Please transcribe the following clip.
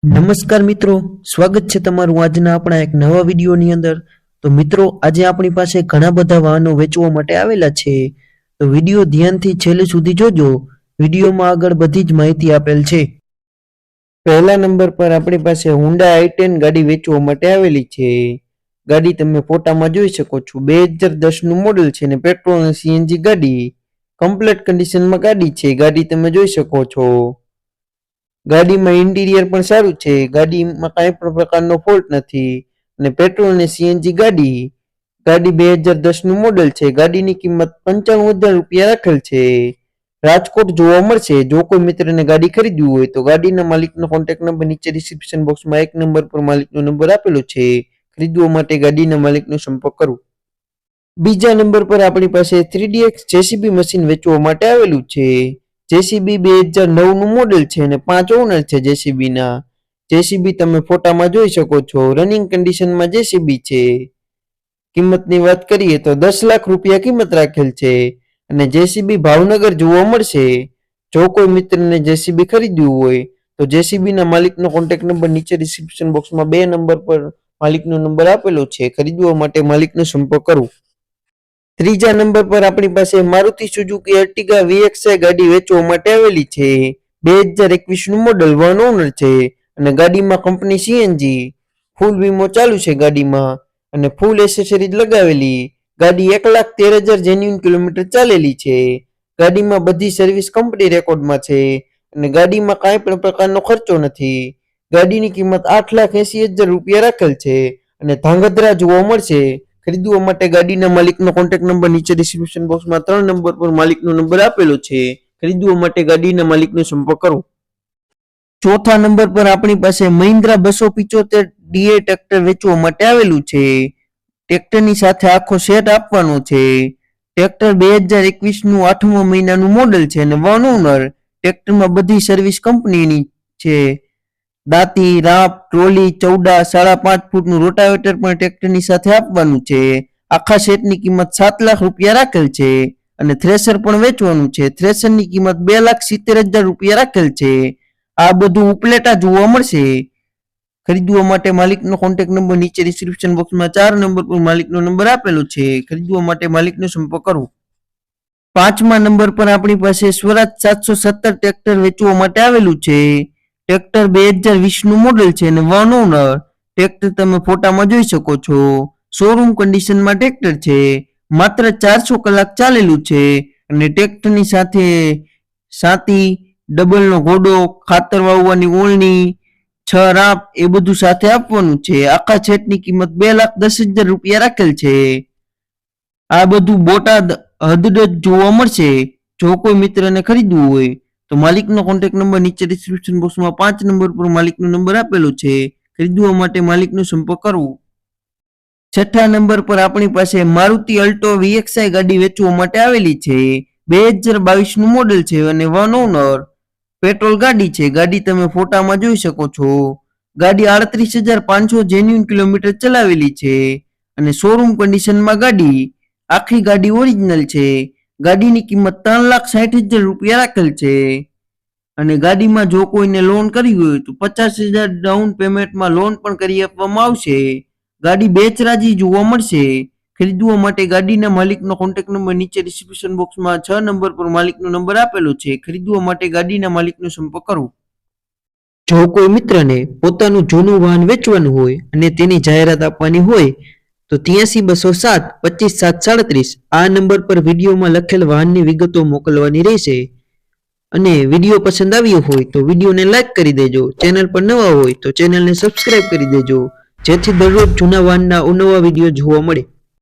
નમસ્કાર મિત્રો, સ્વાગત છે તમારું આજના આપણા એક નવા વિડીયોની અંદર। તો મિત્રો, આજે આપણી પાસે ઘણા બધા વાહનો વેચવા માટે આવેલા છે, તો વિડીયો ધ્યાનથી છેલ્લે સુધી જોજો। વિડીયોમાં આગળ બધી જ માહિતી આપેલ છે। પહેલા નંબર પર આપણી પાસે હોન્ડા i10 ગાડી વેચવા માટે આવેલી છે। ગાડી તમે ફોટામાં જોઈ શકો છો, 2010 નું મોડેલ છે ને પેટ્રોલ અને સીએનજી ગાડી કમ્પ્લીટ કન્ડિશનમાં ગાડી છે। ગાડી તમે જોઈ શકો છો। ગાડીમાં ઇન્ટિરિયર પણ સારું છે, ગાડીમાં કાંઈ પણ પ્રકારનો ફોલ્ટ નથી અને પેટ્રોલ અને સીએનજી ગાડી 2010 નું મોડેલ છે। ગાડીની કિંમત 95,000 રૂપિયા રાખેલ છે। રાજકોટ જોવા મળશે। જો કોઈ મિત્રને ગાડી ખરીદવી હોય તો ગાડીના માલિકનો કોન્ટેક્ટ નંબર નીચે ડિસ્ક્રિપ્શન બોક્સમાં 1 નંબર પર માલિકનો નંબર આપેલો છે। ખરીદવા માટે ગાડીના માલિકનો સંપર્ક કરો। બીજા નંબર પર આપણી પાસે 3DX જેસીબી મશીન વેચવા માટે આવેલું છે। જેસીબી 2009 નું મોડેલ છે અને 5 ઓનર છે જેસીબી ના। જેસીબી તમે ફોટામાં જોઈ શકો છો, રનિંગ કન્ડિશનમાં જેસીબી છે। કિંમતની વાત કરીએ તો 10 લાખ રૂપિયા કિંમત રાખેલ છે અને જેસીબી ભાવનગર જોવા મળશે। જો કોઈ મિત્રને જેસીબી ખરીદવું હોય તો જેસીબી ના માલિકનો કોન્ટેક્ટ નંબર નીચે ડિસ્ક્રિપ્શન બોક્સમાં 2 નંબર પર માલિકનો નંબર આપેલો છે। ખરીદવા માટે માલિકનો સંપર્ક કરો। ત્રીજા નંબર પર આપણી પાસે મારુતિ સુઝુકી અર્ટિગા VXI ગાડી વેચવા માટે આવેલી છે। 2021 નું મોડેલ, 1 ઓનર છે અને ગાડીમાં કંપની સીએનજી, ફૂલ વીમો ચાલુ છે ગાડીમાં અને ફૂલ એસેસરીઝ લગાવેલી। ગાડી 1,13,000 જેન્યુઇન કિલોમીટર ચાલેલી છે। ગાડીમાં બધી સર્વિસ કંપની રેકોર્ડમાં છે અને ગાડીમાં કાંઈ પણ પ્રકારનો ખર્ચો નથી। ગાડીની કિંમત 8,80,000 રૂપિયા રાખેલ છે અને ધાંગધ્રા જોવા મળશે। ખરીદવા માટે ગાડીના માલિકનો કોન્ટેક્ટ નંબર નીચે ડિસ્ક્રિપ્શન બોક્સમાં 3 નંબર પર માલિકનો નંબર આપેલો છે। ખરીદવા માટે ગાડીના માલિકનો સંપર્ક કરો। ચોથા નંબર પર આપણી પાસે મહિન્દ્રા 275 ડીએ ટ્રેક્ટર વેચવા માટે આવેલું છે। ટ્રેક્ટરની સાથે આખો સેટ આપવાનો છે। ટ્રેક્ટર 2021 નું 8મા મહિનાનું મોડેલ છે અને 1 ઓનર। ટ્રેક્ટરમાં બધી સર્વિસ કંપનીની છે। દાંતી, રાપ, ટ્રોલી, ચૌડા, 5.5 ફૂટનું રોટાવેટર પણ ટ્રેક્ટરની સાથે આપવાનું છે। આખા સેટની કિંમત 7 લાખ રૂપિયા રાખેલ છે અને થ્રેશર પણ વેચવાનું છે। થ્રેશરની કિંમત 2,70,000 રૂપિયા રાખેલ છે। આ બધું ઉપલેટા જોવા મળશે। ખરીદવા માટે માલિકનો કોન્ટેક્ટ નંબર નીચે ડિસ્ક્રિપ્શન બોક્સમાં 4 નંબર પર માલિકનો નંબર આપેલો છે। ખરીદવા માટે માલિકનો સંપર્ક કરો। પાંચમા નંબર પર આપણી પાસે સ્વરાજ 717 ટ્રેક્ટર વેચવા માટે આવેલું છે। ટ્રેક્ટર 2020 નું મોડેલ છે અને 1 ઓનર। ટ્રેક્ટર તમે ફોટામાં જોઈ શકો છો, શોરૂમ કન્ડિશનમાં ટ્રેક્ટર છે। માત્ર 400 કલાક ચાલેલું છે અને ટ્રેક્ટરની સાથે સાતી, ડબલનો ઘોડો, ખાતર વાવવાની ઓળણી, 6 રાપ એ બધું સાથે આપવાનું છે। આખા સેટની કિંમત 2,10,000 રૂપિયા રાખેલ છે। આ બધું બોટાદ હદડજ જોવા મળશે। જો કોઈ મિત્રને ખરીદવું હોય તો માલિકનો કોન્ટેક્ટ નંબર નીચે ડિસ્ક્રિપ્શન બોક્સમાં 5 નંબર પર માલિકનો નંબર આપેલો છે। ખરીદવા માટે માલિકનો સંપર્ક કરવો। છઠ્ઠા નંબર પર આપણી પાસે મારુતિ અલ્ટો VXI ગાડી વેચવા માટે આવેલી છે। 2022 નું મોડેલ છે અને 1 ઓનર। પેટ્રોલ ગાડી છે। ગાડી તમે ફોટામાં જોઈ શકો છો। ગાડી 38,500 જેન્યુઇન કિલોમીટર ચલાવેલી છે અને શોરૂમ કન્ડિશનમાં ગાડી। આખી ગાડી ઓરિજિનલ છે। ગાડીની કિંમત 3,60,000 રૂપિયા રાખેલ છે અને ગાડીમાં જો કોઈને લોન કરવી હોય તો 50,000 ડાઉન પેમેન્ટમાં લોન પણ કરી આપવામાં આવશે। ગાડી બેચરાજી જોવા મળશે। ખરીદવા માટે ગાડીના માલિકનો કોન્ટેક્ટ નંબર નીચે ડિસ્ક્રિપ્શન બોક્સમાં 6 નંબર પર માલિકનો નંબર આપેલો છે। ખરીદવા માટે ગાડીના માલિકનો સંપર્ક કરો। જો કોઈ મિત્રને પોતાનું જૂનું વાહન વેચવાનું હોય અને તેની જાહેરાત આપવાની હોય તો 83 207 25 737 આ નંબર પર વિડીયોમાં લખેલ વાહનની વિગતો મોકલવાની રહેશે। અને વિડીયો પસંદ આવ્યો હોય તો વિડીયોને લાઈક કરી દેજો। ચેનલ પર નવા હોય તો ચેનલને સબસ્ક્રાઇબ કરી દેજો, જેથી દરરોજ જૂના વાહનના અવનવા વિડીયો જોવા મળે।